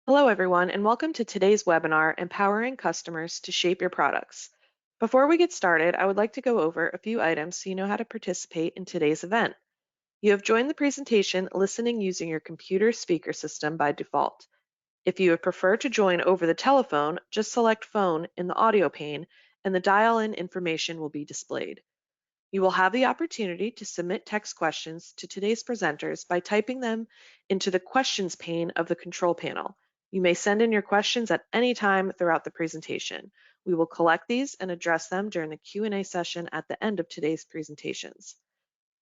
Hello, everyone, and welcome to today's webinar, Empowering Customers to Shape Your Products. Before we get started, I would like to go over a few items so you know how to participate in today's event. You have joined the presentation listening using your computer speaker system by default. If you would prefer to join over the telephone, just select Phone in the audio pane and the dial-in information will be displayed. You will have the opportunity to submit text questions to today's presenters by typing them into the Questions pane of the control panel. You may send in your questions at any time throughout the presentation. We will collect these and address them during the Q&A session at the end of today's presentations.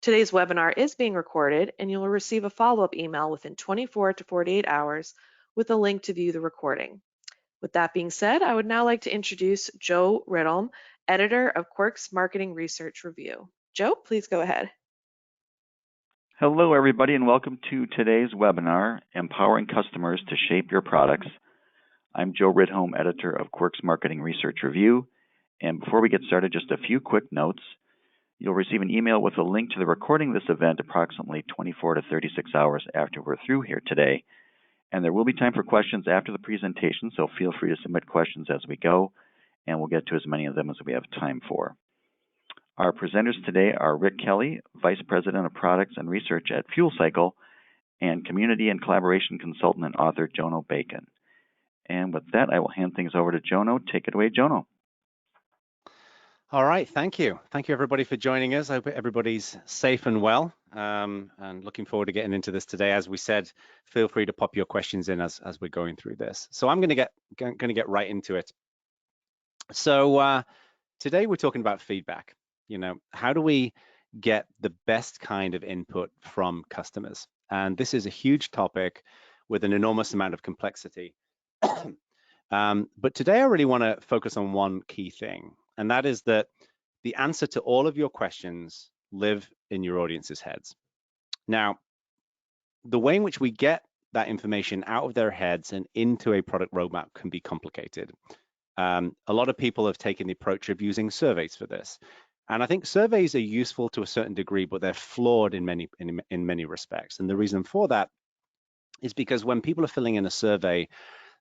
Today's webinar is being recorded, and you will receive a follow-up email within 24 to 48 hours with a link to view the recording. With that being said, I would now like to introduce Joe Ridholm, editor of Quirk's Marketing Research Review. Joe, please go ahead. Hello, everybody, and welcome to today's webinar, Empowering Customers to Shape Your Products. I'm Joe Ridholm, editor of Quirk's Marketing Research Review. And before we get started, just a few quick notes. You'll receive an email with a link to the recording of this event approximately 24 to 36 hours after we're through here today. And there will be time for questions after the presentation, so feel free to submit questions as we go, and we'll get to as many of them as we have time for. Our presenters today are Rick Kelly, Vice President of Products and Research at Fuel Cycle, and Community and Collaboration Consultant and author Jono Bacon. And with that, I will hand things over to Jono. Take it away, Jono. All right, thank you. Thank you, everybody, for joining us. I hope everybody's safe and well, and looking forward to getting into this today. As we said, feel free to pop your questions in as we're going through this. So I'm going to get right into it. So today we're talking about feedback. You know, how do we get the best kind of input from customers? And this is a huge topic with an enormous amount of complexity. But today I really want to focus on one key thing, and that is that the answer to all of your questions live in your audience's heads. Now, the way in which we get that information out of their heads and into a product roadmap can be complicated. A lot of people have taken the approach of using surveys for this. And I think surveys are useful to a certain degree, but they're flawed in many respects. And the reason for that is because when people are filling in a survey,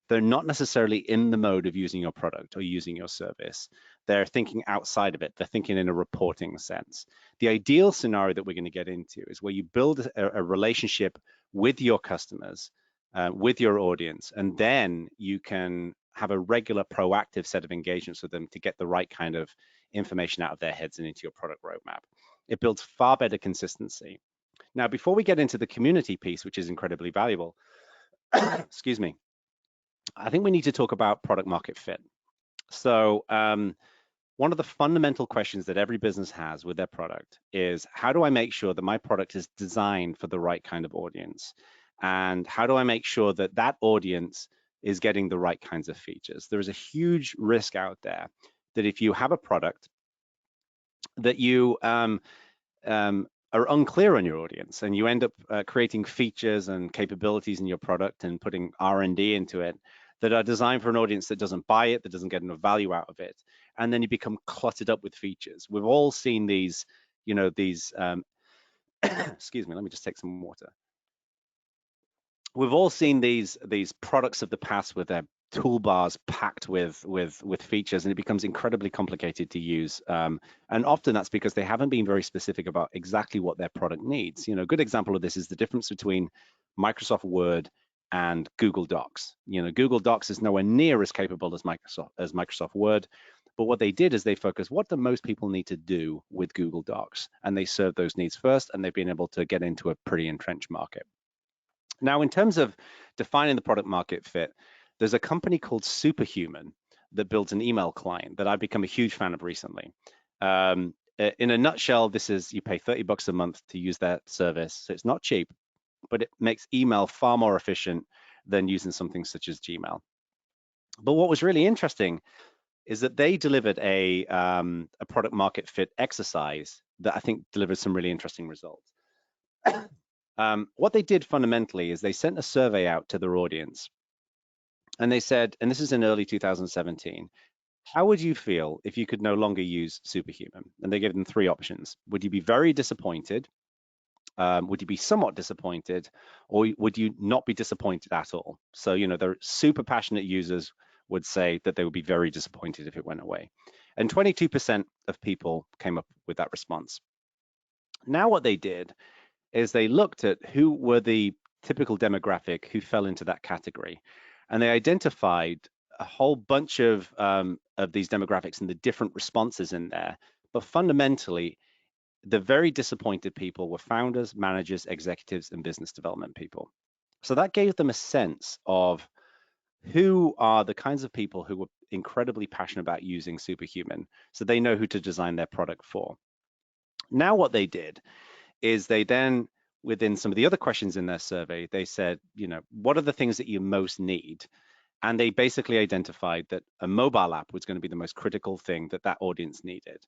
they're not necessarily in the mode of using your product or using your service. They're thinking outside of it. They're thinking in a reporting sense. The ideal scenario that we're going to get into is where you build a relationship with your customers, with your audience, and then you can have a regular proactive set of engagements with them to get the right kind of information out of their heads and into your product roadmap. It builds far better consistency. Now, before we get into the community piece, which is incredibly valuable, excuse me, I think we need to talk about product market fit. So one of the fundamental questions that every business has with their product is, how do I make sure that my product is designed for the right kind of audience? And how do I make sure that that audience is getting the right kinds of features? There is a huge risk out there that if you have a product that you are unclear on your audience and you end up creating features and capabilities in your product and putting R&D into it that are designed for an audience that doesn't buy it, that doesn't get enough value out of it, and then you become cluttered up with features. We've all seen these, you know, these, excuse me, let me just take some water. We've all seen these products of the past with their toolbars packed with features, and it becomes incredibly complicated to use. And often that's because they haven't been very specific about exactly what their product needs. You know, a good example of this is the difference between Microsoft Word and Google Docs. You know, Google Docs is nowhere near as capable as Microsoft Word, but what they did is they focused, what do most people need to do with Google Docs? And they served those needs first, and they've been able to get into a pretty entrenched market. Now, in terms of defining the product market fit, there's a company called Superhuman that builds an email client that I've become a huge fan of recently. In a nutshell, this is, you pay $30 a month to use that service. So it's not cheap, but it makes email far more efficient than using something such as Gmail. But what was really interesting is that they delivered a product market fit exercise that I think delivered some really interesting results. What they did fundamentally is they sent a survey out to their audience, and they said, and this is in early 2017, how would you feel if you could no longer use Superhuman? And they gave them three options. Would you be very disappointed? Would you be somewhat disappointed, or would you not be disappointed at all? So, the super passionate users would say that they would be very disappointed if it went away. And 22% of people came up with that response. Now what they did is they looked at who were the typical demographic who fell into that category, and they identified a whole bunch of these demographics and the different responses in there. But fundamentally, the very disappointed people were founders, managers, executives, and business development people. So that gave them a sense of who are the kinds of people who were incredibly passionate about using Superhuman, so they know who to design their product for. Now what they did is they then, within some of the other questions in their survey, they said, what are the things that you most need? And they basically identified that a mobile app was going to be the most critical thing that audience needed.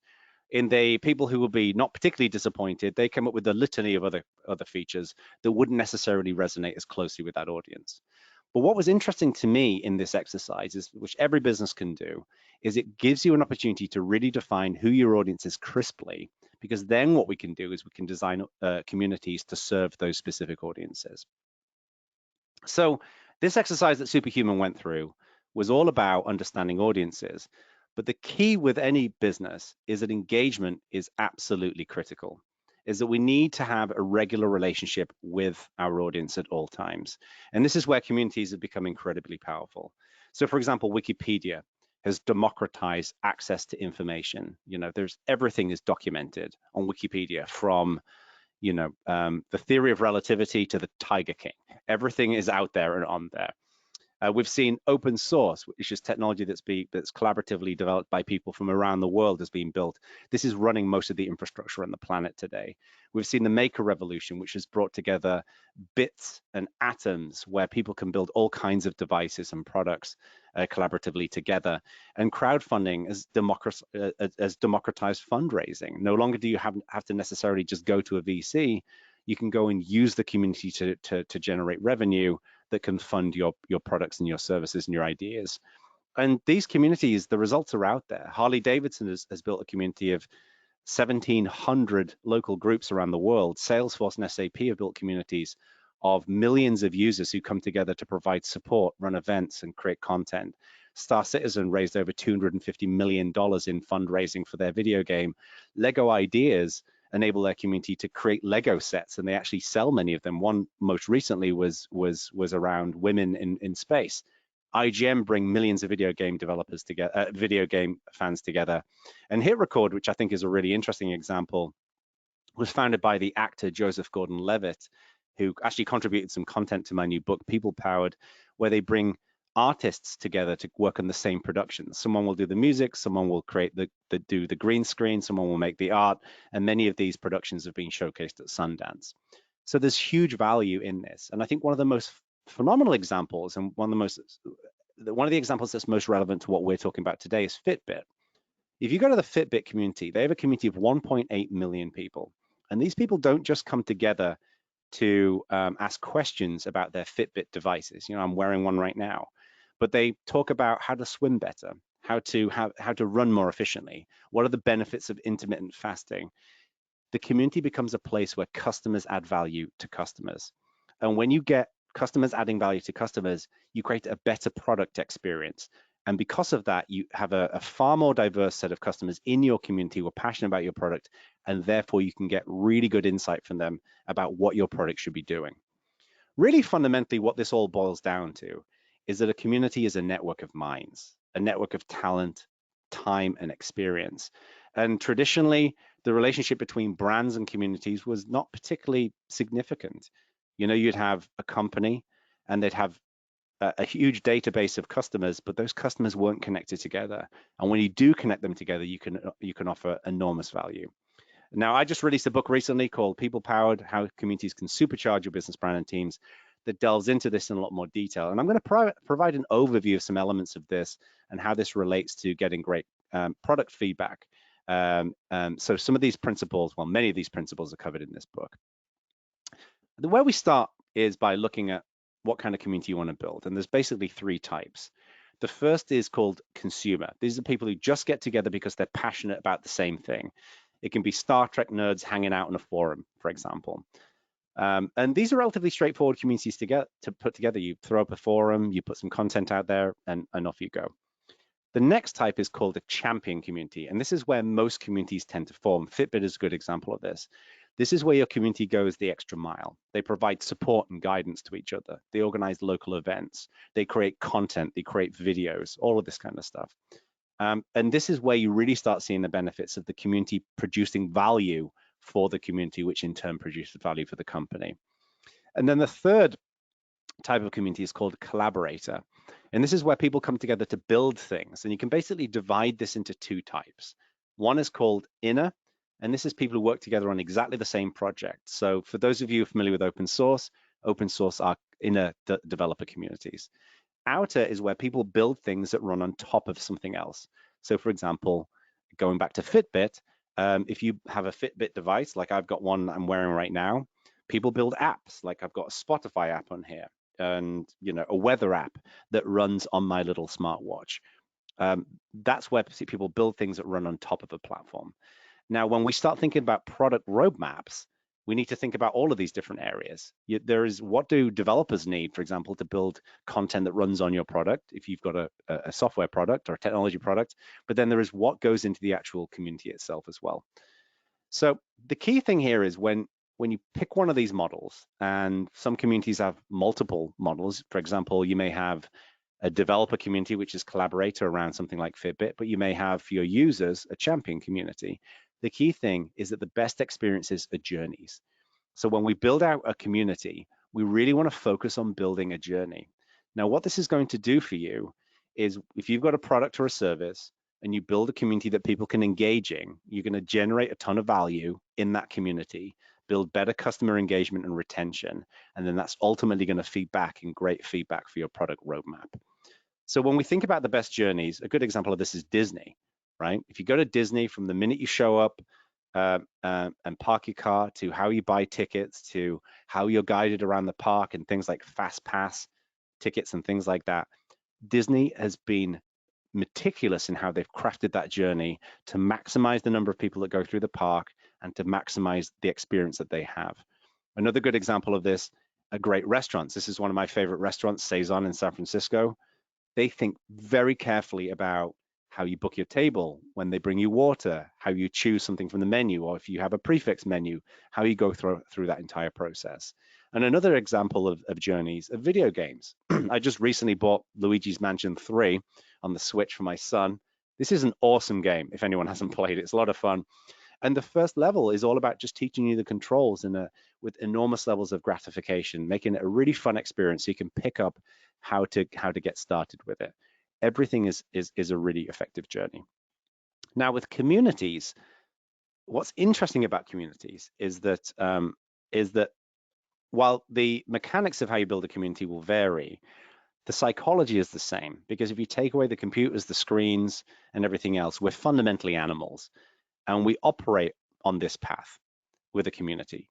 In the people who will be not particularly disappointed, they came up with a litany of other features that wouldn't necessarily resonate as closely with that audience. But what was interesting to me in this exercise is, which every business can do, is it gives you an opportunity to really define who your audience is crisply, because then what we can do is we can design communities to serve those specific audiences. So this exercise that Superhuman went through was all about understanding audiences. But the key with any business is that engagement is absolutely critical, is that we need to have a regular relationship with our audience at all times. And this is where communities have become incredibly powerful. So for example, Wikipedia has democratized access to information. Everything is documented on Wikipedia, from the theory of relativity to the Tiger King. Everything is out there and on there. We've seen open source, which is technology that's collaboratively developed by people from around the world, has been built. This is running most of the infrastructure on the planet today. We've seen the maker revolution, which has brought together bits and atoms where people can build all kinds of devices and products collaboratively together. And crowdfunding has democratized fundraising. No longer do you have to necessarily just go to a VC. You can go and use the community to generate revenue that can fund your products and your services and your ideas. And these communities, the results are out there. Harley Davidson has built a community of 1,700 local groups around the world. Salesforce and SAP have built communities of millions of users who come together to provide support, run events, and create content. Star Citizen raised over $250 million in fundraising for their video game. Lego Ideas enable their community to create Lego sets, and they actually sell many of them. One most recently was around women in space. IGN bring millions of video game developers together, video game fans together. And HitRecord, which I think is a really interesting example, was founded by the actor Joseph Gordon-Levitt, who actually contributed some content to my new book, People Powered, where they bring artists together to work on the same productions. Someone will do the music, someone will do the green screen, someone will make the art, and many of these productions have been showcased at Sundance. So there's huge value in this. And I think one of the most phenomenal examples, and one of the examples that's most relevant to what we're talking about today, is Fitbit. If you go to the Fitbit community, they have a community of 1.8 million people. And these people don't just come together to ask questions about their Fitbit devices. I'm wearing one right now, but they talk about how to swim better, how to run more efficiently. What are the benefits of intermittent fasting? The community becomes a place where customers add value to customers. And when you get customers adding value to customers, you create a better product experience. And because of that, you have a far more diverse set of customers in your community who are passionate about your product, and therefore you can get really good insight from them about what your product should be doing. Really fundamentally, what this all boils down to is that a community is a network of minds, a network of talent, time, and experience. And traditionally, the relationship between brands and communities was not particularly significant. You'd have a company and they'd have a huge database of customers, but those customers weren't connected together. And when you do connect them together, you can offer enormous value. Now, I just released a book recently called People Powered: How Communities Can Supercharge Your Business Brand and Teams, that delves into this in a lot more detail. And I'm going to provide an overview of some elements of this and how this relates to getting great product feedback. So some of these principles, well, many of these principles are covered in this book. Where we start is by looking at what kind of community you want to build. And there's basically three types. The first is called consumer. These are people who just get together because they're passionate about the same thing. It can be Star Trek nerds hanging out in a forum, for example. And these are relatively straightforward communities to put together. You throw up a forum, you put some content out there, and off you go. The next type is called a champion community, and this is where most communities tend to form. Fitbit is a good example of this. This is where your community goes the extra mile. They provide support and guidance to each other. They organize local events. They create content. They create videos, all of this kind of stuff. And this is where you really start seeing the benefits of the community producing value for the community, which in turn produces value for the company. And then the third type of community is called collaborator. And this is where people come together to build things. And you can basically divide this into two types. One is called inner, and this is people who work together on exactly the same project. So for those of you familiar with open source are inner developer communities. Outer is where people build things that run on top of something else. So for example, going back to Fitbit, if you have a Fitbit device, like I've got one I'm wearing right now, people build apps, like I've got a Spotify app on here, and a weather app that runs on my little smartwatch. That's where people build things that run on top of a platform. Now, when we start thinking about product roadmaps, we need to think about all of these different areas. There is, what do developers need, for example, to build content that runs on your product if you've got a software product or a technology product, but then there is what goes into the actual community itself as well. So the key thing here is when you pick one of these models, and some communities have multiple models. For example, you may have a developer community, which is collaborator around something like Fitbit, but you may have for your users a champion community. The key thing is that the best experiences are journeys. So when we build out a community, we really want to focus on building a journey. Now, what this is going to do for you is if you've got a product or a service and you build a community that people can engage in, you're going to generate a ton of value in that community, build better customer engagement and retention, and then that's ultimately going to feed back in great feedback for your product roadmap. So when we think about the best journeys, a good example of this is Disney, right? If you go to Disney, from the minute you show up and park your car, to how you buy tickets, to how you're guided around the park and things like fast pass tickets and things like that, Disney has been meticulous in how they've crafted that journey to maximize the number of people that go through the park and to maximize the experience that they have. Another good example of this are great restaurants. This is one of my favorite restaurants, Saison in San Francisco. They think very carefully about how you book your table, when they bring you water, how you choose something from the menu, or if you have a prefix menu, how you go through that entire process. And another example of journeys are video games. I just recently bought Luigi's Mansion 3 on the Switch for my son. This is an awesome game if anyone hasn't played it. It's a lot of fun. And the first level is all about just teaching you the controls with enormous levels of gratification, making it a really fun experience so you can pick up how to get started with it. Everything is a really effective journey. Now with communities, what's interesting about communities is that while the mechanics of how you build a community will vary, the psychology is the same, because if you take away the computers, the screens, and everything else, we're fundamentally animals, and we operate on this path with a community.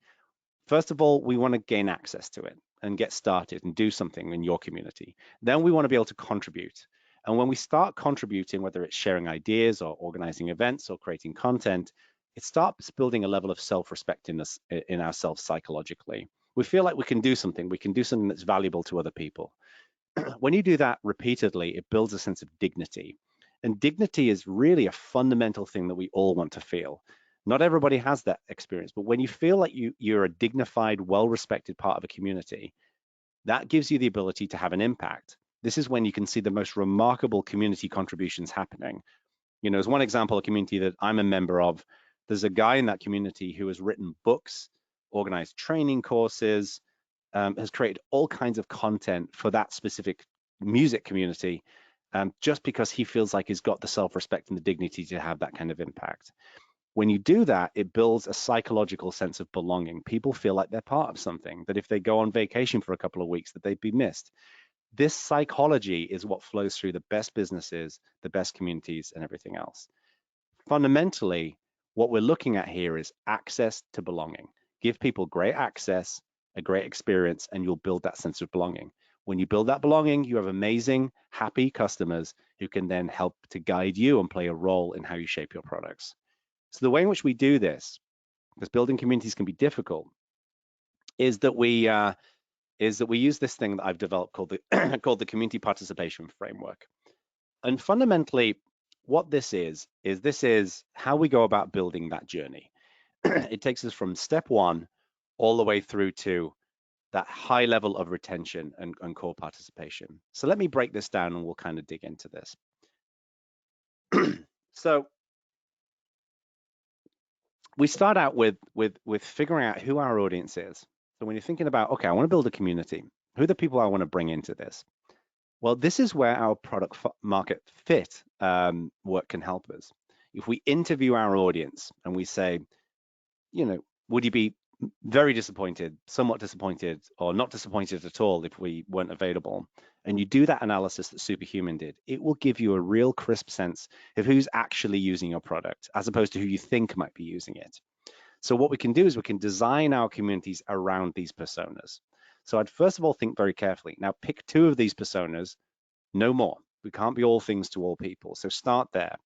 First of all, we want to gain access to it and get started and do something in your community. Then we want to be able to contribute. And when we start contributing, whether it's sharing ideas or organizing events or creating content, it starts building a level of self-respect in ourselves psychologically. We feel like we can do something that's valuable to other people. When you do that repeatedly, it builds a sense of dignity. And dignity is really a fundamental thing that we all want to feel. Not everybody has that experience, but when you feel like you're a dignified, well-respected part of a community, that gives you the ability to have an impact. This is when you can see the most remarkable community contributions happening. As one example, a community that I'm a member of, there's a guy in that community who has written books, organized training courses, has created all kinds of content for that specific music community, just because he feels like he's got the self-respect and the dignity to have that kind of impact. When you do that, it builds a psychological sense of belonging. People feel like they're part of something, that if they go on vacation for a couple of weeks, that they'd be missed. This psychology is what flows through the best businesses, the best communities, and everything else. Fundamentally, what we're looking at here is access to belonging. Give people great access, a great experience, and you'll build that sense of belonging. When you build that belonging, you have amazing, happy customers who can then help to guide you and play a role in how you shape your products. So the way in which we do this, because building communities can be difficult, is that we use this thing that I've developed called the called the community participation framework. And fundamentally, what this is how we go about building that journey. It takes us from step one all the way through to that high level of retention and core participation. So let me break this down and we'll kind of dig into this. So we start out with figuring out who our audience is. So when you're thinking about, okay, I want to build a community, who are the people I want to bring into this? Well, this is where our product market fit work can help us. If we interview our audience and we say, you know, would you be very disappointed, somewhat disappointed, or not disappointed at all if we weren't available? And you do that analysis that Superhuman did, it will give you a real crisp sense of who's actually using your product, as opposed to who you think might be using it. So what we can do is we can design our communities around these personas. So I'd first of all think very carefully. Now pick 2 of these personas, no more. We can't be all things to all people. So start there.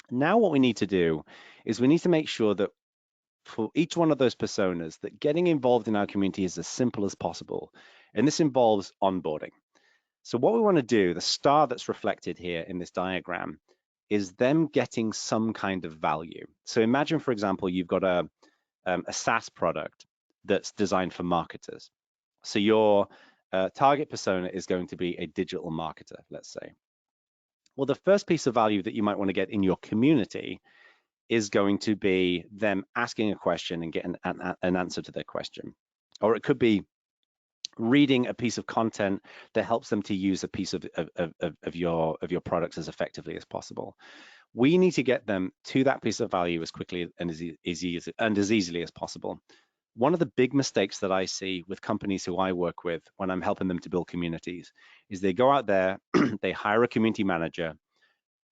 Now what we need to do is we need to make sure that for each one of those personas, that getting involved in our community is as simple as possible. And this involves onboarding. So what we want to do, the star that's reflected here in this diagram, is them getting some kind of value. So imagine, for example, you've got a SaaS product that's designed for marketers. So your target persona is going to be a digital marketer, let's say. Well, the first piece of value that you might want to get in your community is going to be them asking a question and getting an answer to their question. Or it could be reading a piece of content that helps them to use a piece of your products as effectively as possible. We need to get them to that piece of value as quickly and as easily as possible. One of the big mistakes that I see with companies who I work with when I'm helping them to build communities is they go out there, they hire a community manager,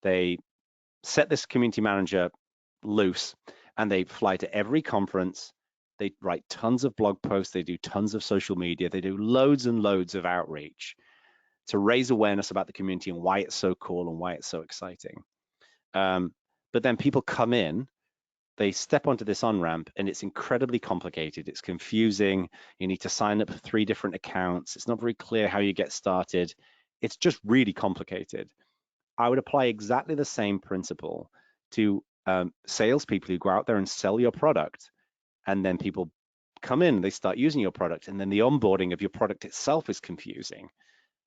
they set this community manager loose, and they fly to every conference, they write tons of blog posts, they do tons of social media, they do loads and loads of outreach to raise awareness about the community and why it's so cool and why it's so exciting. But then people come in, they step onto this on-ramp and it's incredibly complicated, it's confusing, you need to sign up for 3 different accounts, it's not very clear how you get started, it's just really complicated. I would apply exactly the same principle to salespeople who go out there and sell your product, and then people come in, they start using your product, and then the onboarding of your product itself is confusing.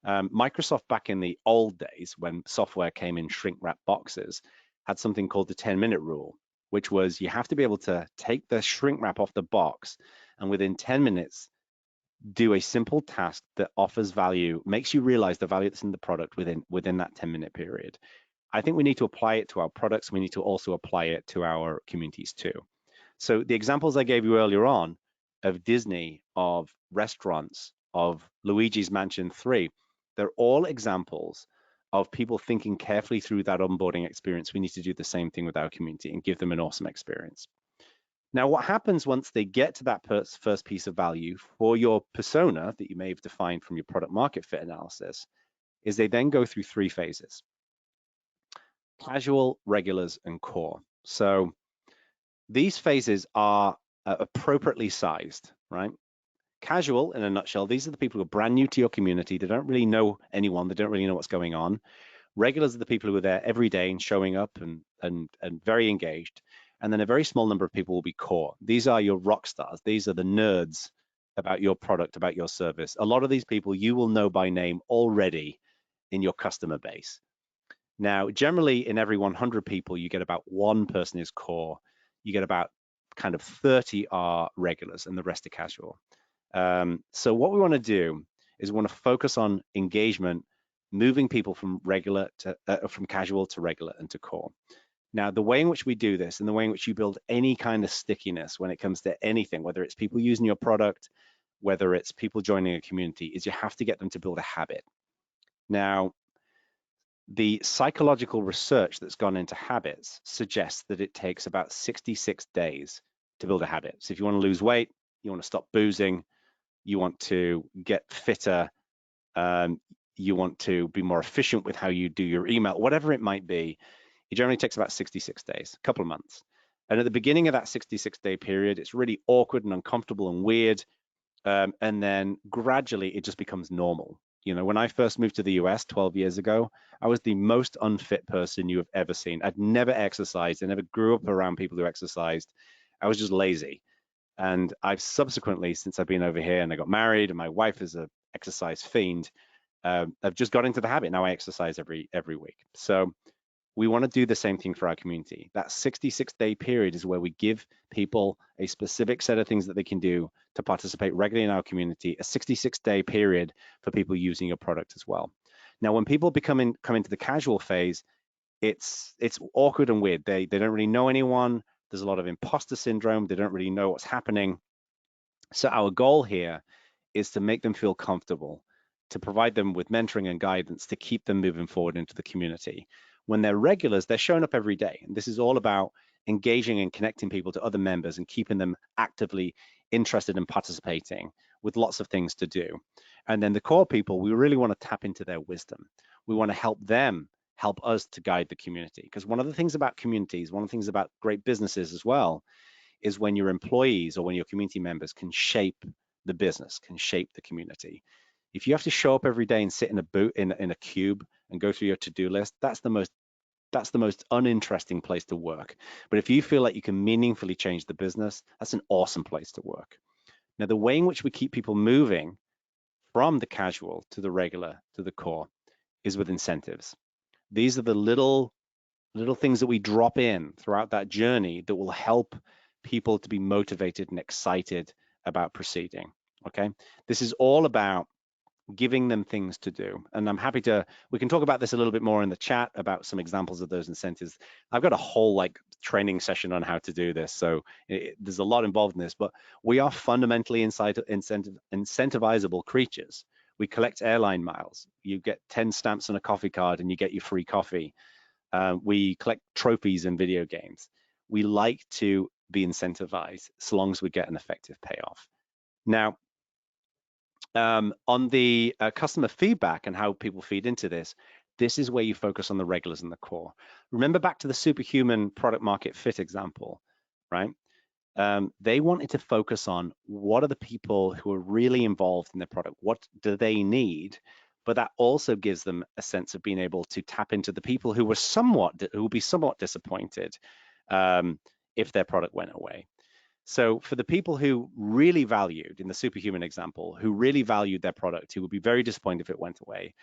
Microsoft, back in the old days when software came in shrink wrap boxes, had something called the 10-minute rule, which was you have to be able to take the shrink wrap off the box and within 10 minutes do a simple task that offers value, makes you realize the value that's in the product within that 10-minute period. I think we need to apply it to our products. We need to also apply it to our communities too. So the examples I gave you earlier on of Disney, of restaurants, of Luigi's Mansion 3, they're all examples of people thinking carefully through that onboarding experience. We need to do the same thing with our community and give them an awesome experience. Now, what happens once they get to that first piece of value for your persona that you may have defined from your product market fit analysis is they then go through 3 phases: casual, regulars, and core. So these phases are appropriately sized, right? Casual, in a nutshell, these are the people who are brand new to your community. They don't really know anyone. They don't really know what's going on. Regulars are the people who are there every day and showing up and very engaged. And then a very small number of people will be core. These are your rock stars. These are the nerds about your product, about your service. A lot of these people you will know by name already in your customer base. Now, generally in every 100 people, you get about 1 person is core. You get about kind of 30 are regulars and the rest are casual. So what we want to do is we want to focus on engagement, moving people from from casual to regular and to core. Now, the way in which we do this and the way in which you build any kind of stickiness when it comes to anything, whether it's people using your product, whether it's people joining a community, is you have to get them to build a habit. Now, the psychological research that's gone into habits suggests that it takes about 66 days to build a habit. So if you want to lose weight, you want to stop boozing, you want to get fitter, you want to be more efficient with how you do your email, whatever it might be, it generally takes about 66 days, a couple of months. And at the beginning of that 66-day period, it's really awkward and uncomfortable and weird. And then gradually it just becomes normal. You know, when I first moved to the US 12 years ago, I was the most unfit person you have ever seen. I'd never exercised. I never grew up around people who exercised. I was just lazy. And I've subsequently, since I've been over here and I got married and my wife is a exercise fiend, I've just got into the habit. Now I exercise every week. So we want to do the same thing for our community. That 66-day period is where we give people a specific set of things that they can do to participate regularly in our community, a 66-day period for people using your product as well. Now, when people come into the casual phase, it's awkward and weird. They don't really know anyone. There's a lot of imposter syndrome. They don't really know what's happening. So our goal here is to make them feel comfortable, to provide them with mentoring and guidance to keep them moving forward into the community. When they're regulars, they're showing up every day. And this is all about engaging and connecting people to other members and keeping them actively interested in participating with lots of things to do. And then the core people, we really want to tap into their wisdom. We want to help them help us to guide the community. Because one of the things about communities, one of the things about great businesses as well, is when your employees or when your community members can shape the business, can shape the community. If you have to show up every day and sit in a cube and go through your to-do list, that's the most uninteresting place to work. But if you feel like you can meaningfully change the business, that's an awesome place to work. Now, the way in which we keep people moving from the casual to the regular to the core is with incentives. These are the little things that we drop in throughout that journey that will help people to be motivated and excited about proceeding. Okay, this is all about giving them things to do. And I'm happy we can talk about this a little bit more in the chat about some examples of those incentives. I've got a whole training session on how to do this. So there's a lot involved in this, but we are fundamentally incentivizable creatures. We collect airline miles. You get 10 stamps on a coffee card and you get your free coffee. We collect trophies in video games. We like to be incentivized so long as we get an effective payoff. Now, on the customer feedback and how people feed into this is where you focus on the regulars and the core. Remember back to the superhuman product market fit example, right? They wanted to focus on what are the people who are really involved in their product, what do they need, but that also gives them a sense of being able to tap into the people who will be somewhat disappointed if their product went away. So for the people who really valued, in the superhuman example, who really valued their product, who would be very disappointed if it went away,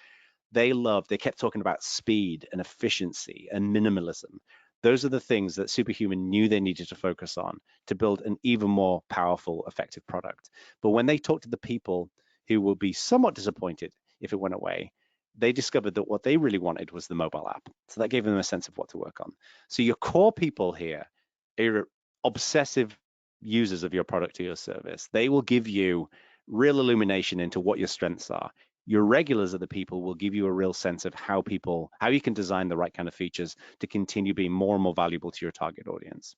they kept talking about speed and efficiency and minimalism. Those are the things that Superhuman knew they needed to focus on to build an even more powerful, effective product. But when they talked to the people who will be somewhat disappointed if it went away, they discovered that what they really wanted was the mobile app. So that gave them a sense of what to work on. So your core people here are obsessive users of your product or your service. They will give you real illumination into what your strengths are. Your regulars are the people who will give you a real sense of how you can design the right kind of features to continue being more and more valuable to your target audience.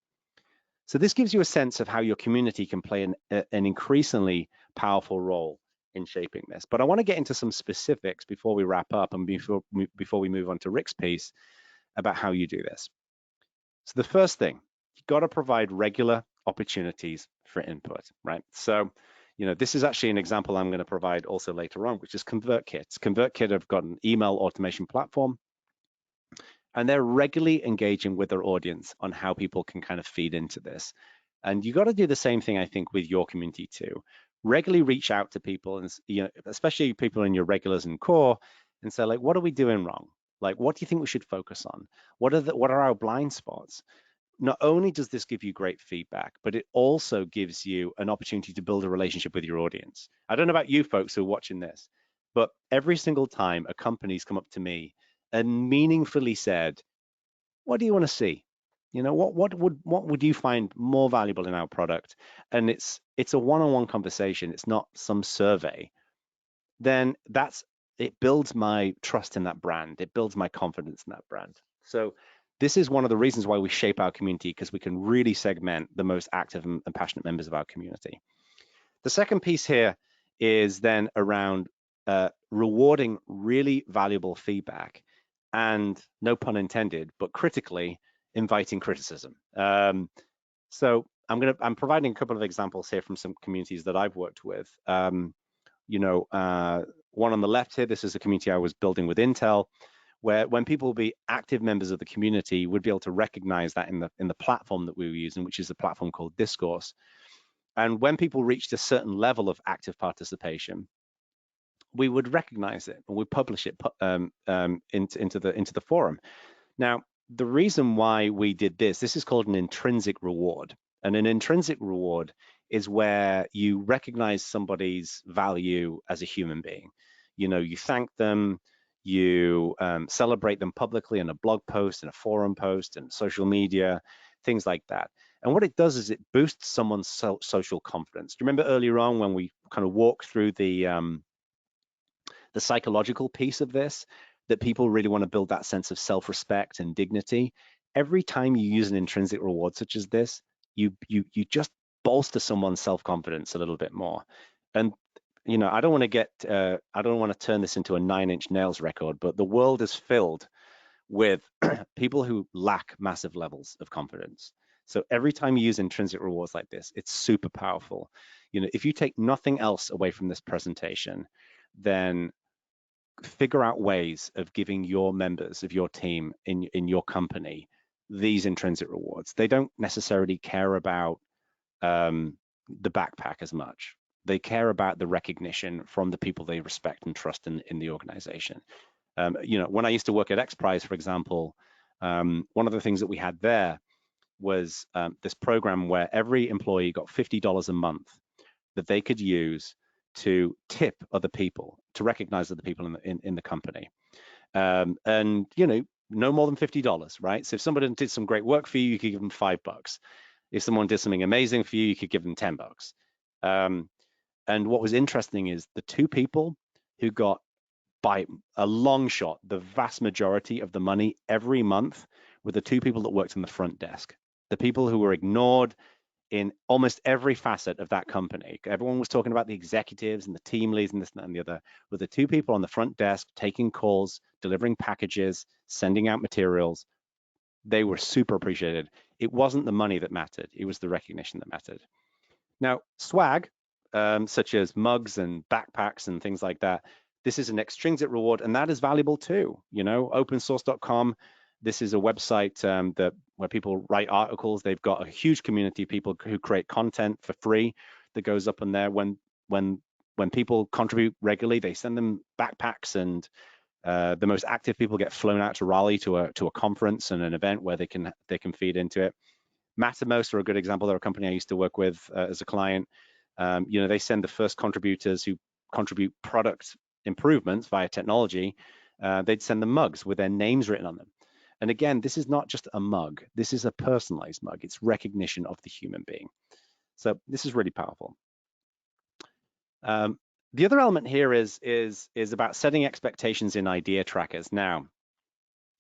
So this gives you a sense of how your community can play an increasingly powerful role in shaping this. But I want to get into some specifics before we wrap up and before we move on to Rick's piece about how you do this. So the first thing, you've got to provide regular opportunities for input, right? So, this is actually an example I'm going to provide also later on, which is ConvertKit. ConvertKit have got an email automation platform, and they're regularly engaging with their audience on how people can kind of feed into this. And you got to do the same thing, I think, with your community too. Regularly reach out to people, and especially people in your regulars and core, and say, like, what are we doing wrong? Like, what do you think we should focus on? What are our blind spots? Not only does this give you great feedback, but it also gives you an opportunity to build a relationship with your audience. I don't know about you folks who are watching this, but every single time a company's come up to me and meaningfully said, what do you want to see? What would you find more valuable in our product? And it's a one-on-one conversation. It's not some survey. Then it builds my trust in that brand. It builds my confidence in that brand. So this is one of the reasons why we shape our community, because we can really segment the most active and passionate members of our community. The second piece here is then around rewarding really valuable feedback and, no pun intended, but critically inviting criticism. So I'm providing a couple of examples here from some communities that I've worked with. You know, one on the left here, this is a community I was building with Intel, where when people will be active members of the community, would be able to recognize that in the platform that we were using, which is a platform called Discourse. And when people reached a certain level of active participation, we would recognize it and we publish it into the forum. Now, the reason why we did this is called an intrinsic reward. And an intrinsic reward is where you recognize somebody's value as a human being. You know, you thank them, you celebrate them publicly in a blog post, in a forum post, and social media, things like that. And what it does is it boosts someone's social confidence. Do you remember earlier on when we kind of walked through the psychological piece of this, that people really want to build that sense of self-respect and dignity? Every time you use an intrinsic reward such as this, you just bolster someone's self-confidence a little bit more. And you know, I don't want to turn this into a 9-inch nails record, but the world is filled with people who lack massive levels of confidence. So every time you use intrinsic rewards like this, it's super powerful. You know, if you take nothing else away from this presentation, then figure out ways of giving your members of your team in your company these intrinsic rewards. They don't necessarily care about the backpack as much. They care about the recognition from the people they respect and trust in the organization. You know, when I used to work at XPRIZE, for example, one of the things that we had there was this program where every employee got $50 a month that they could use to tip other people, to recognize other people in the company. And, you know, no more than $50, right? So if somebody did some great work for you, you could give them $5. If someone did something amazing for you, you could give them $10. And what was interesting is the two people who got, by a long shot, the vast majority of the money every month were the two people that worked in the front desk, the people who were ignored in almost every facet of that company. Everyone was talking about the executives and the team leads and this and that and the other, with the two people on the front desk taking calls, delivering packages, sending out materials. They were super appreciated. It wasn't the money that mattered, it was the recognition that mattered. Now, swag, such as mugs and backpacks and things like that, this is an extrinsic reward, and that is valuable too. You know, opensource.com, this is a website where people write articles. They've got a huge community of people who create content for free that goes up on there. When people contribute regularly, they send them backpacks, and the most active people get flown out to Raleigh to a conference and an event where they can feed into it. Mattermost are a good example. They're a company I used to work with as a client. You know, they send the first contributors who contribute product improvements via technology. They'd send them mugs with their names written on them. And again, this is not just a mug. This is a personalized mug. It's recognition of the human being. So this is really powerful. The other element here is about setting expectations in idea trackers. Now,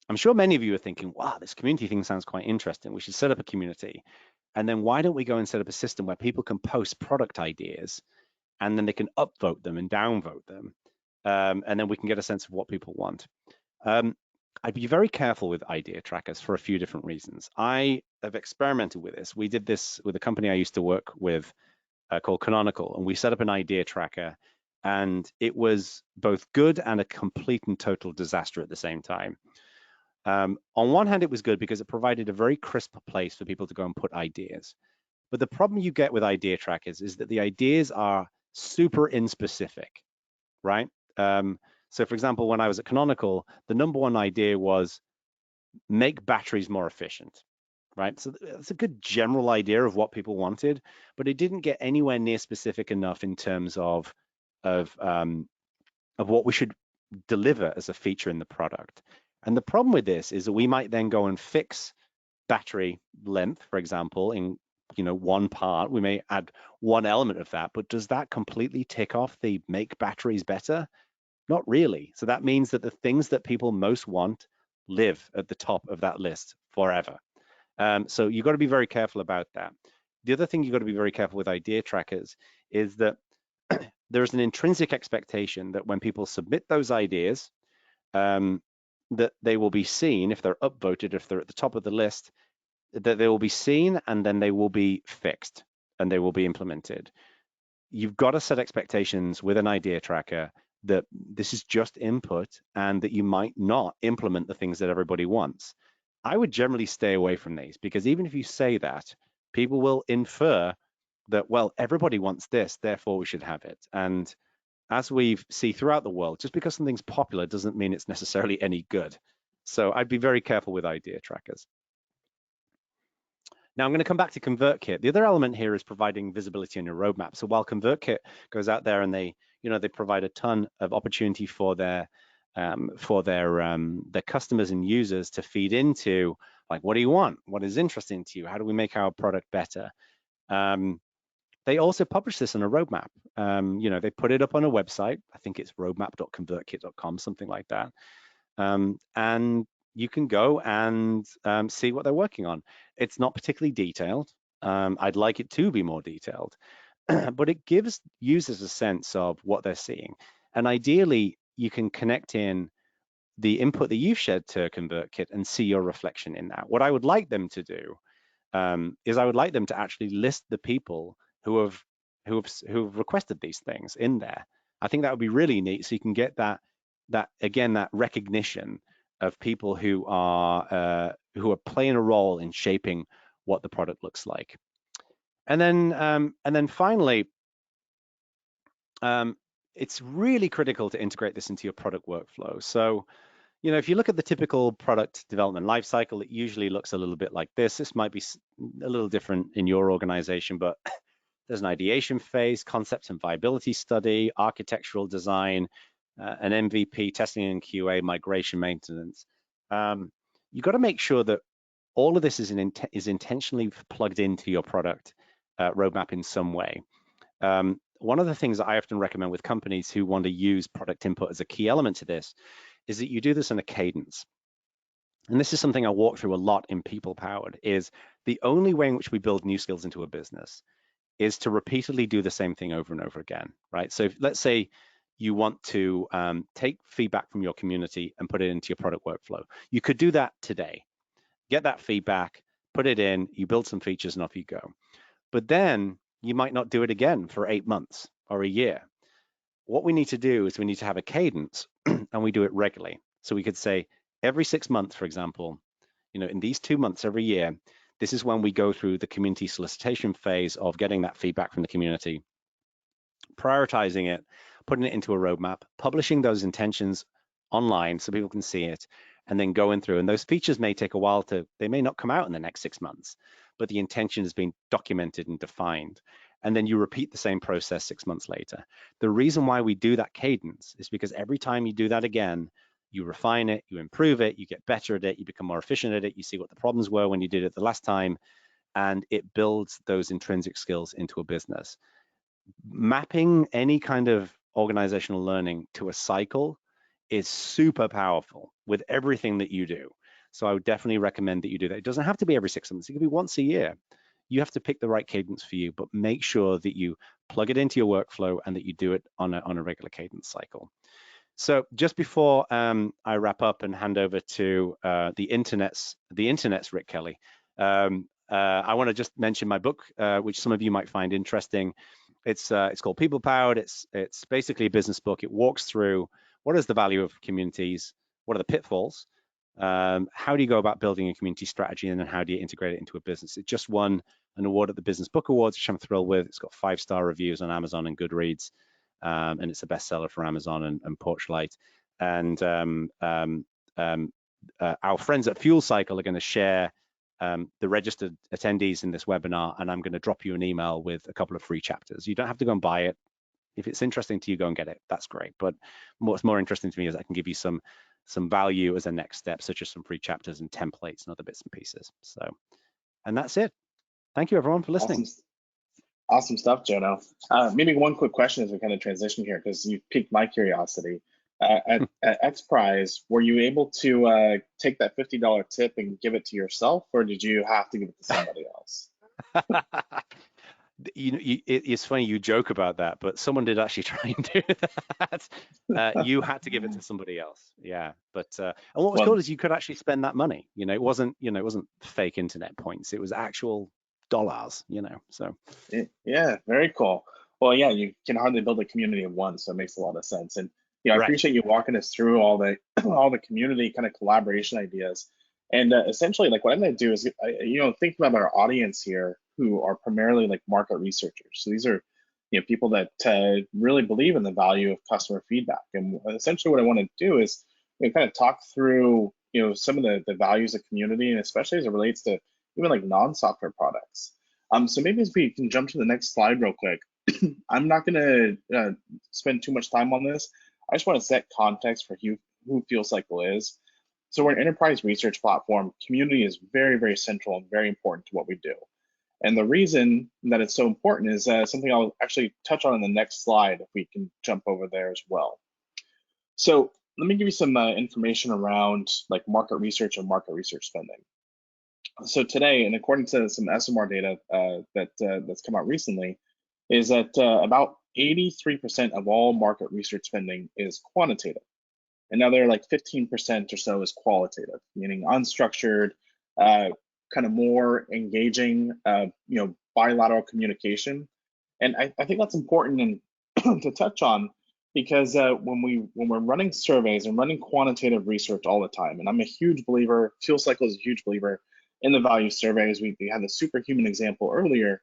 I'm sure many of you are thinking, wow, this community thing sounds quite interesting. We should set up a community. And then why don't we go and set up a system where people can post product ideas and then they can upvote them and downvote them. And then we can get a sense of what people want. I'd be very careful with idea trackers for a few different reasons. I have experimented with this. We did this with a company I used to work with called Canonical, and we set up an idea tracker, and it was both good and a complete and total disaster at the same time. On one hand, it was good because it provided a very crisp place for people to go and put ideas. But the problem you get with idea trackers is that the ideas are super inspecific, right? So for example, when I was at Canonical, the number one idea was make batteries more efficient, right? So it's a good general idea of what people wanted, but it didn't get anywhere near specific enough in terms of what we should deliver as a feature in the product. And the problem with this is that we might then go and fix battery length, for example, in one part. We may add one element of that, but does that completely tick off the make batteries better? Not really. So that means that the things that people most want live at the top of that list forever. So you've got to be very careful about that. The other thing you've got to be very careful with idea trackers is that there's an intrinsic expectation that when people submit those ideas, that they will be seen if they're upvoted, if they're at the top of the list, that they will be seen and then they will be fixed and they will be implemented. You've got to set expectations with an idea tracker that this is just input and that you might not implement the things that everybody wants. I would generally stay away from these because even if you say that, people will infer that, well, everybody wants this, therefore we should have it. And as we see throughout the world, just because something's popular doesn't mean it's necessarily any good. So I'd be very careful with idea trackers. Now I'm going to come back to ConvertKit. The other element here is providing visibility on your roadmap. So while ConvertKit goes out there and they provide a ton of opportunity for their customers and users to feed into, like, what do you want? What is interesting to you? How do we make our product better? They also publish this on a roadmap. They put it up on a website. I think it's roadmap.convertkit.com, something like that. And you can go and see what they're working on. It's not particularly detailed. I'd like it to be more detailed, but it gives users a sense of what they're seeing. And ideally, you can connect in the input that you've shared to ConvertKit and see your reflection in that. What I would like them to do is I would like them to actually list the people who have requested these things in there. I think that would be really neat, so you can get that recognition of people who are playing a role in shaping what the product looks like. And then finally, it's really critical to integrate this into your product workflow. So, if you look at the typical product development lifecycle, it usually looks a little bit like this. This might be a little different in your organization, but there's an ideation phase, concept and viability study, architectural design, an MVP, testing and QA, migration maintenance. You've got to make sure that all of this is intentionally plugged into your product roadmap in some way. One of the things that I often recommend with companies who want to use product input as a key element to this is that you do this in a cadence. And this is something I walk through a lot in People Powered, is the only way in which we build new skills into a business is to repeatedly do the same thing over and over again, right? So let's say you want to take feedback from your community and put it into your product workflow. You could do that today. Get that feedback, put it in, you build some features and off you go. But then you might not do it again for 8 months or a year. What we need to do is we need to have a cadence and we do it regularly. So we could say every 6 months, for example, in these 2 months every year, this is when we go through the community solicitation phase of getting that feedback from the community, prioritizing it, putting it into a roadmap, publishing those intentions online so people can see it, and then going through. And those features may take a while they may not come out in the next 6 months, but the intention has been documented and defined. And then you repeat the same process 6 months later. The reason why we do that cadence is because every time you do that again, you refine it, you improve it, you get better at it, you become more efficient at it, you see what the problems were when you did it the last time, and it builds those intrinsic skills into a business. Mapping any kind of organizational learning to a cycle is super powerful with everything that you do. So I would definitely recommend that you do that. It doesn't have to be every 6 months, it could be once a year. You have to pick the right cadence for you, but make sure that you plug it into your workflow and that you do it on a regular cadence cycle. So just before I wrap up and hand over to the internet's Rick Kelly, I want to just mention my book, which some of you might find interesting. It's called People Powered. It's basically a business book. It walks through what is the value of communities, what are the pitfalls, how do you go about building a community strategy, and then how do you integrate it into a business. It just won an award at the Business Book Awards, which I'm thrilled with. It's got 5-star reviews on Amazon and Goodreads. And it's a bestseller for Amazon and Porchlight. And our friends at Fuel Cycle are going to share the registered attendees in this webinar, and I'm going to drop you an email with a couple of free chapters. You don't have to go and buy it. If it's interesting to you, go and get it. That's great. But what's more interesting to me is I can give you some value as a next step, such as some free chapters and templates and other bits and pieces. So, and that's it. Thank you, everyone, for listening. Awesome stuff, Jono. Maybe one quick question as we kind of transition here, because you piqued my curiosity. At XPRIZE, were you able to take that $50 tip and give it to yourself, or did you have to give it to somebody else? It's funny you joke about that, but someone did actually try and do that. You had to give it to somebody else. Yeah, but and what was Well, cool is you could actually spend that money. It wasn't fake internet points. It was actual dollars. So yeah, very cool. Well, yeah, you can hardly build a community of one, so it makes a lot of sense. And I correct. appreciate you walking us through all the all the community kind of collaboration ideas. And essentially, like what I'm going to do is, think about our audience here, who are primarily like market researchers. So these are, people that really believe in the value of customer feedback. And essentially, what I want to do is, kind of talk through, some of the values of community, and especially as it relates to even like non-software products. So maybe if we can jump to the next slide real quick. I'm not going to spend too much time on this. I just want to set context for who FuelCycle is. So we're an enterprise research platform. Community is very, very central and very important to what we do. And the reason that it's so important is something I'll actually touch on in the next slide, if we can jump over there as well. So let me give you some information around like market research and market research spending. So today, and according to some SMR data that's come out recently, is that about 83% of all market research spending is quantitative. And now they're like 15% or so is qualitative, meaning unstructured, kind of more engaging, bilateral communication. And I think that's important to touch on, because when we're running surveys and running quantitative research all the time, and I'm a huge believer, FuelCycle is a huge believer in the value surveys. We had the superhuman example earlier.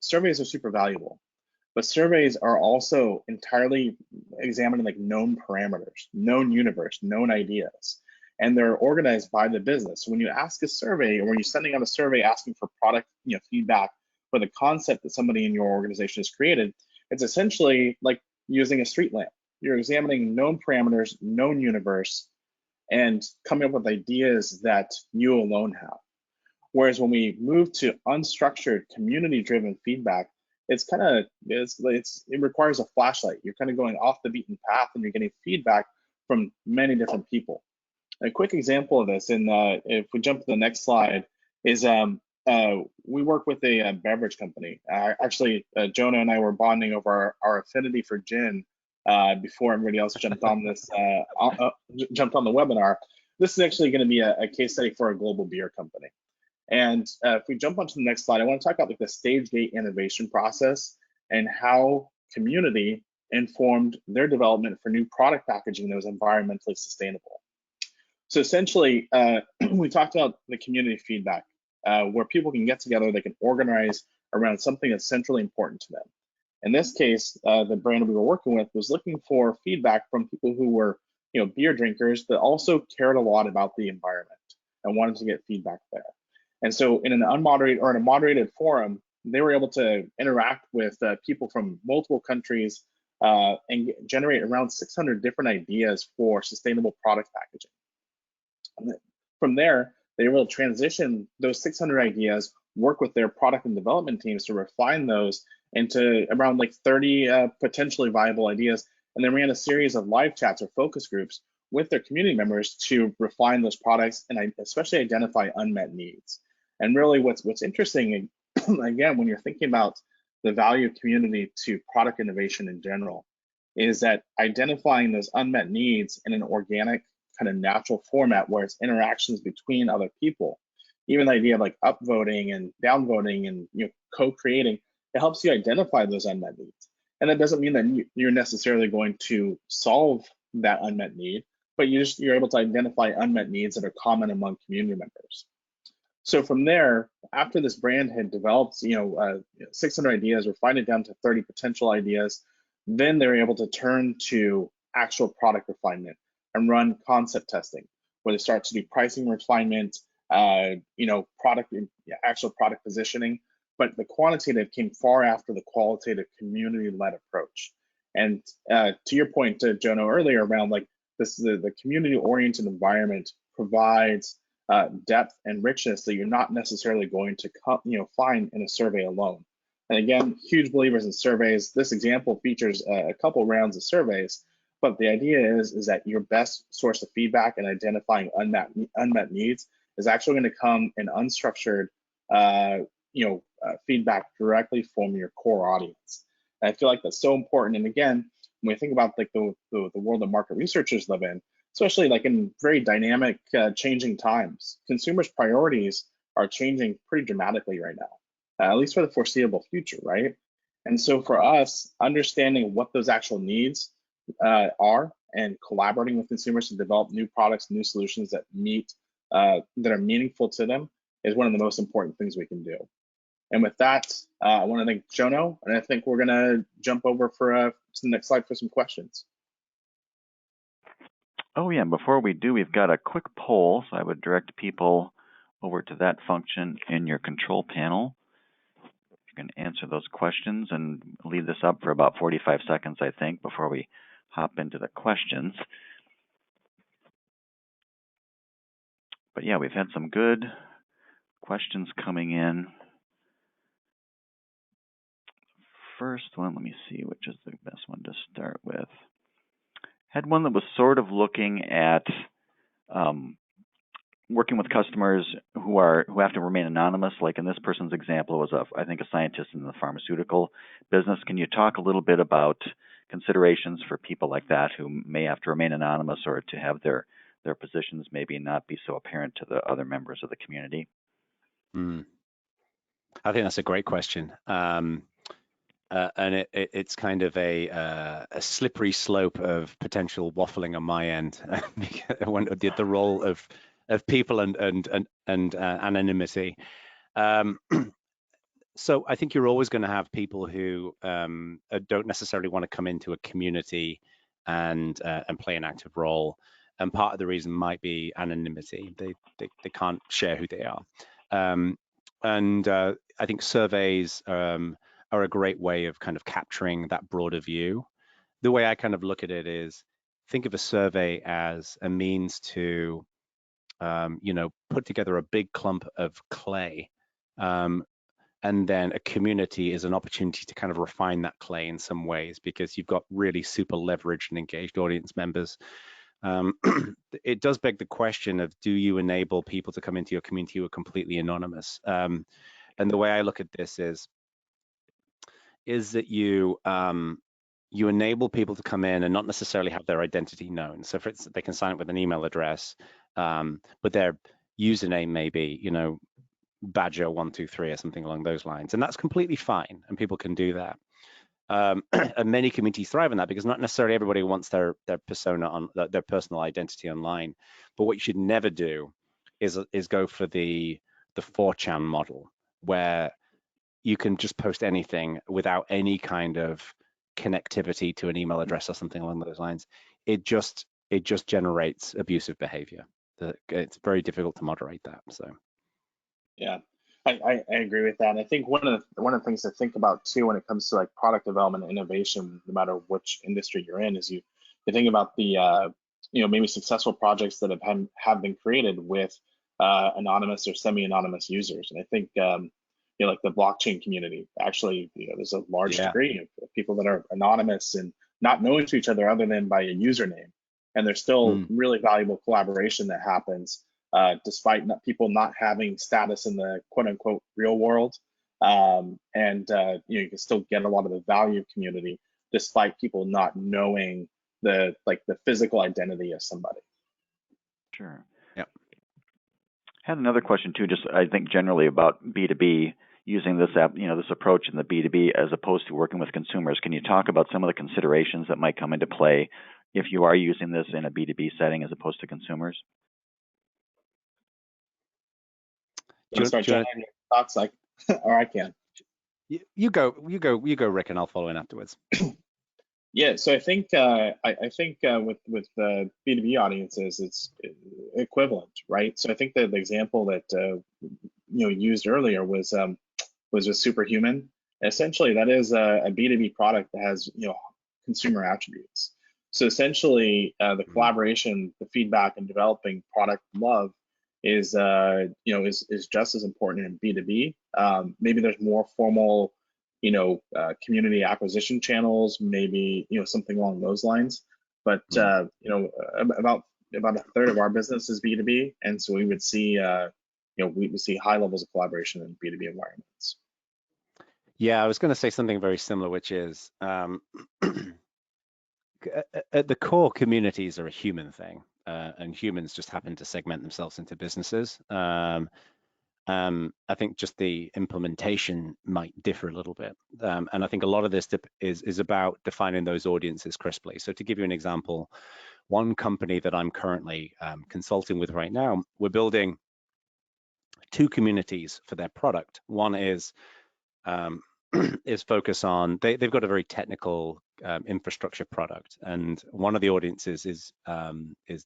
Surveys are super valuable. But surveys are also entirely examining like known parameters, known universe, known ideas, and they're organized by the business. So when you ask a survey, or when you're sending out a survey asking for product, feedback for the concept that somebody in your organization has created, it's essentially like using a street lamp. You're examining known parameters, known universe, and coming up with ideas that you alone have. Whereas when we move to unstructured, community-driven feedback, it requires a flashlight. You're kind of going off the beaten path, and you're getting feedback from many different people. A quick example of this, and if we jump to the next slide, is we work with a beverage company. Actually, Jonah and I were bonding over our affinity for gin before everybody else jumped on this, jumped on the webinar. This is actually going to be a case study for a global beer company. And if we jump onto the next slide, I want to talk about like the stage gate innovation process and how community informed their development for new product packaging that was environmentally sustainable. So essentially, we talked about the community feedback, where people can get together, they can organize around something that's centrally important to them. In this case, the brand we were working with was looking for feedback from people who were, beer drinkers, but also cared a lot about the environment and wanted to get feedback there. And so in an unmoderated or in a moderated forum, they were able to interact with people from multiple countries and generate around 600 different ideas for sustainable product packaging. And from there, they were able to transition those 600 ideas, work with their product and development teams to refine those into around like 30 potentially viable ideas, and then ran a series of live chats or focus groups with their community members to refine those products and especially identify unmet needs. And really what's interesting, again, when you're thinking about the value of community to product innovation in general, is that identifying those unmet needs in an organic, kind of natural format where it's interactions between other people. Even the idea of like upvoting and downvoting and co-creating, it helps you identify those unmet needs. And that doesn't mean that you're necessarily going to solve that unmet need, but you're able to identify unmet needs that are common among community members. So from there, after this brand had developed, 600 ideas, refined it down to 30 potential ideas, then they were able to turn to actual product refinement and run concept testing, where they start to do pricing refinement, actual product positioning. But the quantitative came far after the qualitative community-led approach. And to your point, Jono, earlier around like this, the community-oriented environment provides depth and richness that you're not necessarily going to find in a survey alone. And again, huge believers in surveys. This example features a couple rounds of surveys, but the idea is that your best source of feedback and identifying unmet needs is actually going to come in unstructured, feedback directly from your core audience. And I feel like that's so important. And again, when we think about like the world that market researchers live in, especially like in very dynamic, changing times, consumers' priorities are changing pretty dramatically right now, at least for the foreseeable future, right? And so for us, understanding what those actual needs are and collaborating with consumers to develop new products, new solutions that meet, that are meaningful to them is one of the most important things we can do. And with that, I want to thank Jono, and I think we're going to jump over to the next slide for some questions. Oh yeah, and before we do, we've got a quick poll, so I would direct people over to that function in your control panel. You can answer those questions and leave this up for about 45 seconds, I think, before we hop into the questions. But yeah, we've had some good questions coming in. First one, let me see which is the best one to start with. Had one that was sort of looking at working with customers who have to remain anonymous. Like in this person's example, was I think a scientist in the pharmaceutical business. Can you talk a little bit about considerations for people like that who may have to remain anonymous or to have their positions maybe not be so apparent to the other members of the community? I think that's a great question. And it's kind of a slippery slope of potential waffling on my end. When I did the role of people and anonymity. So I think you're always going to have people who don't necessarily want to come into a community and play an active role. And part of the reason might be anonymity. They can't share who they are. And I think surveys are a great way of kind of capturing that broader view. The way I kind of look at it is, think of a survey as a means to put together a big clump of clay, and then a community is an opportunity to kind of refine that clay in some ways, because you've got really super leveraged and engaged audience members. It does beg the question of, do you enable people to come into your community who are completely anonymous? And the way I look at this is that you enable people to come in and not necessarily have their identity known. So for instance, they can sign up with an email address, but their username may be, Badger123 or something along those lines. And that's completely fine, and people can do that. And many communities thrive on that, because not necessarily everybody wants their persona on their personal identity online. But what you should never do is go for the 4chan model, where you can just post anything without any kind of connectivity to an email address or something along those lines. It just generates abusive behavior. It's very difficult to moderate that. So yeah, I agree with that. And I think one of the things to think about too when it comes to like product development and innovation, no matter which industry you're in, is you think about the maybe successful projects that have been created with anonymous or semi-anonymous users. And I think like the blockchain community, actually, there's a large degree of people that are anonymous and not known to each other other than by a username, and there's still really valuable collaboration that happens despite people not having status in the quote-unquote real world. You can still get a lot of the value of community despite people not knowing the physical identity of somebody. Sure. Yep. Had another question too, just I think generally about B2B, using this app, this approach in the B2B as opposed to working with consumers. Can you talk about some of the considerations that might come into play if you are using this in a B2B setting as opposed to consumers? You want to start John, your thoughts, or I can. You go, Rick, and I'll follow in afterwards. Yeah, so I think with B2B audiences, it's equivalent, right? So I think that the example that used earlier was with Superhuman. Essentially, that is a B2B product that has consumer attributes. So essentially, the collaboration, the feedback, and developing product love is just as important in B2B. Maybe there's more formal community acquisition channels, maybe something along those lines. But about a third of our business is B2B, and so we would see we would see high levels of collaboration in B2B environments. Yeah, I was going to say something very similar, which is at the core, communities are a human thing, and humans just happen to segment themselves into businesses. I think just the implementation might differ a little bit, and I think a lot of this is about defining those audiences crisply. So to give you an example, one company that I'm currently consulting with right now, we're building two communities for their product. One is is focus on they've got a very technical infrastructure product, and one of the audiences is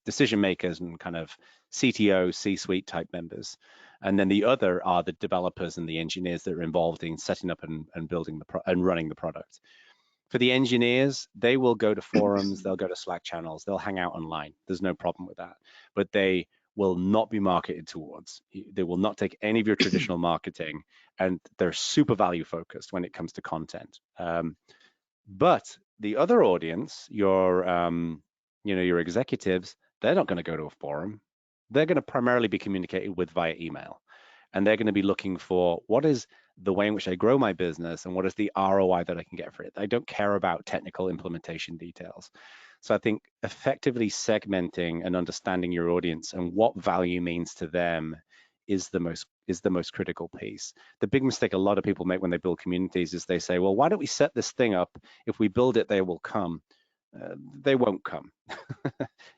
decision makers and kind of CTO, C-suite type members, and then the other are the developers and the engineers that are involved in setting up and building and running the product. For the engineers, they will go to forums, they'll go to Slack channels, they'll hang out online. There's no problem with that, but they will not be marketed towards. They will not take any of your traditional marketing, and they're super value focused when it comes to content. But the other audience, your executives, they're not going to go to a forum. They're going to primarily be communicated with via email, and they're going to be looking for what is the way in which I grow my business and what is the ROI that I can get for it. I don't care about technical implementation details. So I think effectively segmenting and understanding your audience and what value means to them is the most critical piece. The big mistake a lot of people make when they build communities is they say, well, why don't we set this thing up? If we build it, they will come. They won't come.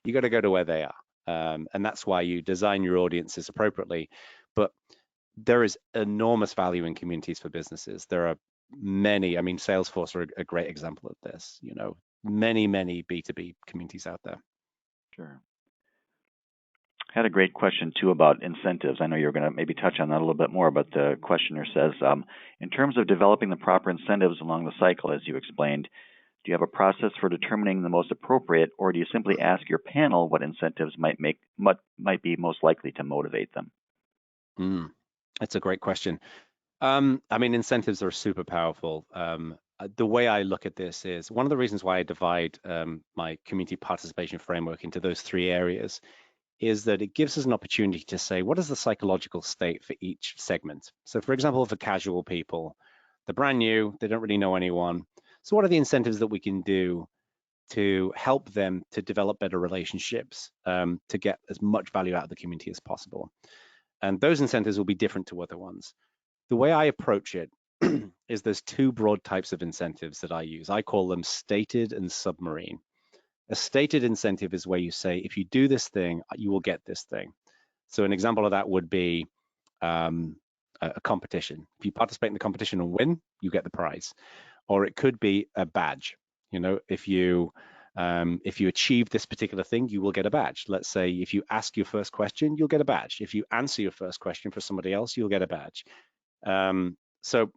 You got to go to where they are. And that's why you design your audiences appropriately. But there is enormous value in communities for businesses. There are many, I mean, Salesforce are a great example of this, many B2B communities out there. Sure. Had a great question too about incentives. I know you're going to maybe touch on that a little bit more, but the questioner says, in terms of developing the proper incentives along the cycle, as you explained, do you have a process for determining the most appropriate, or do you simply ask your panel what incentives might be most likely to motivate them? That's a great question. I mean, incentives are super powerful. The way I look at this is one of the reasons why I divide my community participation framework into those three areas is that it gives us an opportunity to say, what is the psychological state for each segment? So for example, for casual people, they're brand new, they don't really know anyone. So what are the incentives that we can do to help them to develop better relationships, to get as much value out of the community as possible? And those incentives will be different to other ones. The way I approach it is there's two broad types of incentives that I use. I call them stated and submarine. A stated incentive is where you say, if you do this thing, you will get this thing. So an example of that would be a competition. If you participate in the competition and win, you get the prize. Or it could be a badge. If you achieve this particular thing, you will get a badge. Let's say if you ask your first question, you'll get a badge. If you answer your first question for somebody else, you'll get a badge. So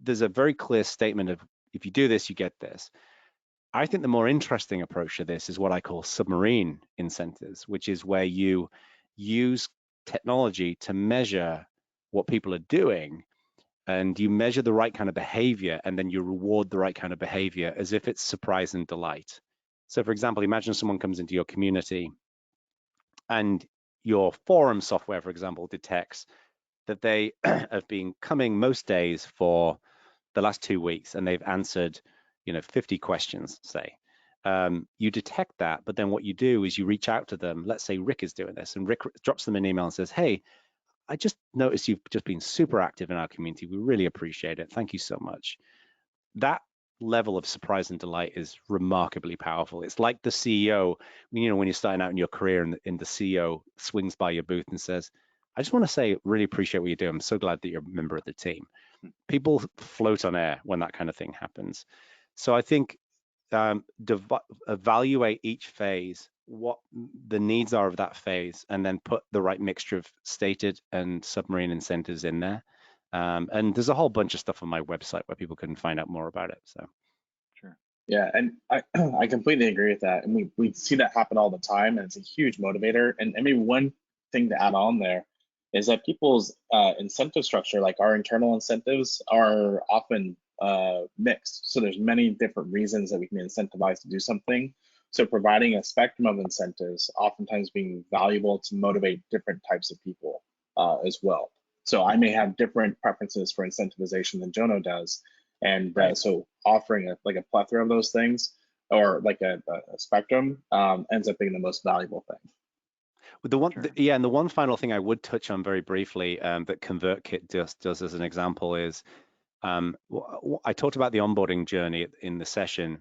there's a very clear statement of, if you do this, you get this. I think the more interesting approach to this is what I call submarine incentives, which is where you use technology to measure what people are doing, and you measure the right kind of behavior, and then you reward the right kind of behavior as if it's surprise and delight. So for example, imagine someone comes into your community and your forum software, for example, detects that they have been coming most days for the last 2 weeks, and they've answered 50 questions, say. You detect that, but then what you do is you reach out to them. Let's say Rick is doing this, and Rick drops them an email and says, hey, I just noticed you've just been super active in our community. We really appreciate it. Thank you so much. That level of surprise and delight is remarkably powerful. It's like the CEO, when you're starting out in your career and the CEO swings by your booth and says, I just want to say, really appreciate what you do. I'm so glad that you're a member of the team. People float on air when that kind of thing happens. So I think evaluate each phase, what the needs are of that phase, and then put the right mixture of stated and submarine incentives in there. And there's a whole bunch of stuff on my website where people can find out more about it. So, sure. Yeah, and I completely agree with that. And we see that happen all the time, and it's a huge motivator. And I mean, one thing to add on there is that people's incentive structure, like our internal incentives, are often mixed. So there's many different reasons that we can incentivize to do something. So providing a spectrum of incentives, oftentimes being valuable to motivate different types of people as well. So I may have different preferences for incentivization than Jono does. And Right. so offering like a plethora of those things, or like a spectrum, ends up being the most valuable thing. Sure. And the one final thing I would touch on very briefly that ConvertKit does as an example is, I talked about the onboarding journey in the session.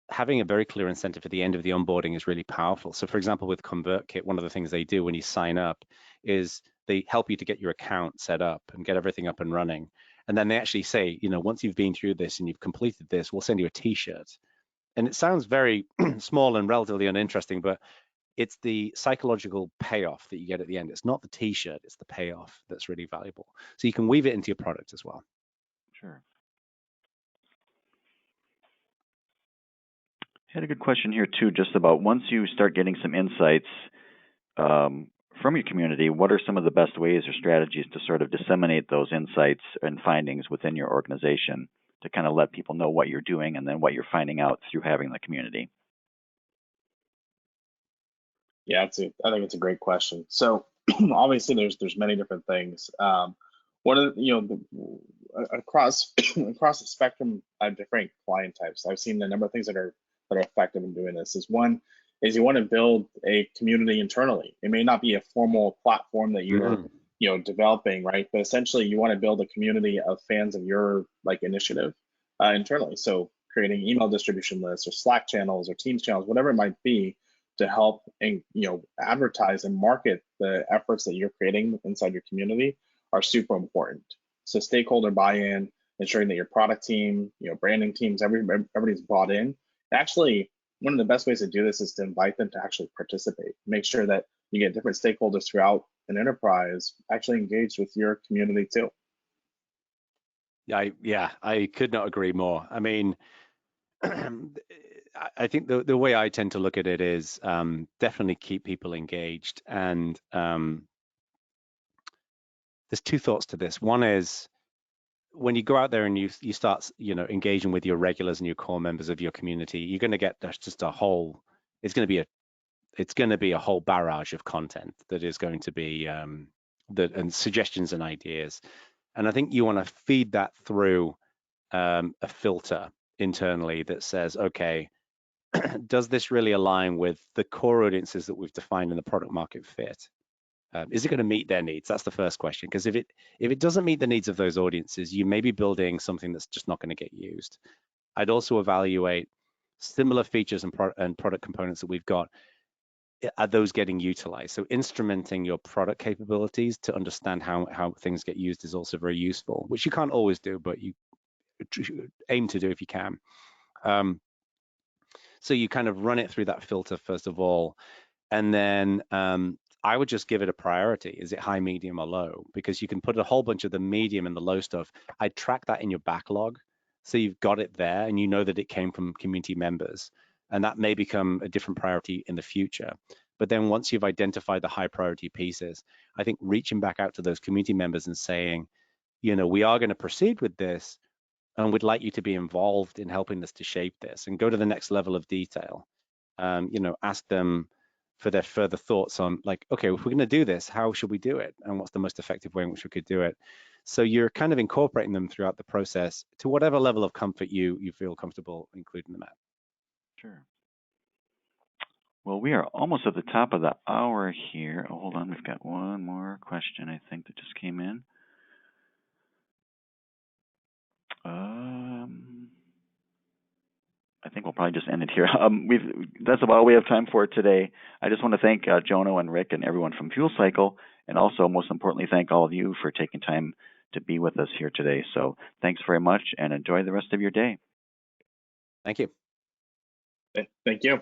Having a very clear incentive at the end of the onboarding is really powerful. So for example, with ConvertKit, one of the things they do when you sign up is they help you to get your account set up and get everything up and running. And then they actually say, once you've been through this and you've completed this, we'll send you a t-shirt. And it sounds very small and relatively uninteresting, but it's the psychological payoff that you get at the end. It's not the t-shirt, it's the payoff that's really valuable. So you can weave it into your product as well. Sure. I had a good question here too, just about once you start getting some insights from your community, what are some of the best ways or strategies to sort of disseminate those insights and findings within your organization to kind of let people know what you're doing and then what you're finding out through having the community? Yeah, I think it's a great question. So obviously there's many different things. One of across across the spectrum of different client types, I've seen a number of things that are effective in doing this. One is you want to build a community internally. It may not be a formal platform that you're developing, right? But essentially you want to build a community of fans of your initiative internally. So creating email distribution lists or Slack channels or Teams channels, whatever it might be, to help and advertise and market the efforts that you're creating inside your community are super important. So stakeholder buy-in, ensuring that your product team, branding teams, everybody's bought in. Actually, one of the best ways to do this is to invite them to actually participate. Make sure that you get different stakeholders throughout an enterprise actually engaged with your community too. Yeah, I could not agree more. I mean, I think the way I tend to look at it is definitely keep people engaged. And there's two thoughts to this. One is when you go out there and you start engaging with your regulars and your core members of your community, you're going to get just a whole. It's going to be a whole barrage of content that is going to be and suggestions and ideas. And I think you want to feed that through a filter internally that says, okay, does this really align with the core audiences that we've defined in the product market fit? Is it going to meet their needs? That's the first question. Because if it doesn't meet the needs of those audiences, you may be building something that's just not going to get used. I'd also evaluate similar features and product components that we've got. Are those getting utilized? So instrumenting your product capabilities to understand how things get used is also very useful, which you can't always do, but you aim to do if you can. So you kind of run it through that filter first of all, and then I would just give it a priority. Is it high, medium, or low? Because you can put a whole bunch of the medium and the low stuff. I'd track that in your backlog, so you've got it there and you know that it came from community members, and that may become a different priority in the future. But then once you've identified the high priority pieces, I think reaching back out to those community members and saying, we are going to proceed with this, and we'd like you to be involved in helping us to shape this and go to the next level of detail. Ask them for their further thoughts on, like, okay, if we're going to do this, how should we do it? And what's the most effective way in which we could do it? So you're kind of incorporating them throughout the process to whatever level of comfort you feel comfortable including them at. Sure. Well, we are almost at the top of the hour here. Oh, hold on, we've got one more question, I think, that just came in. I think we'll probably just end it here. That's about all we have time for today. I just want to thank Jono and Rick and everyone from Fuel Cycle, and also, most importantly, thank all of you for taking time to be with us here today. So thanks very much, and enjoy the rest of your day. Thank you. Thank you.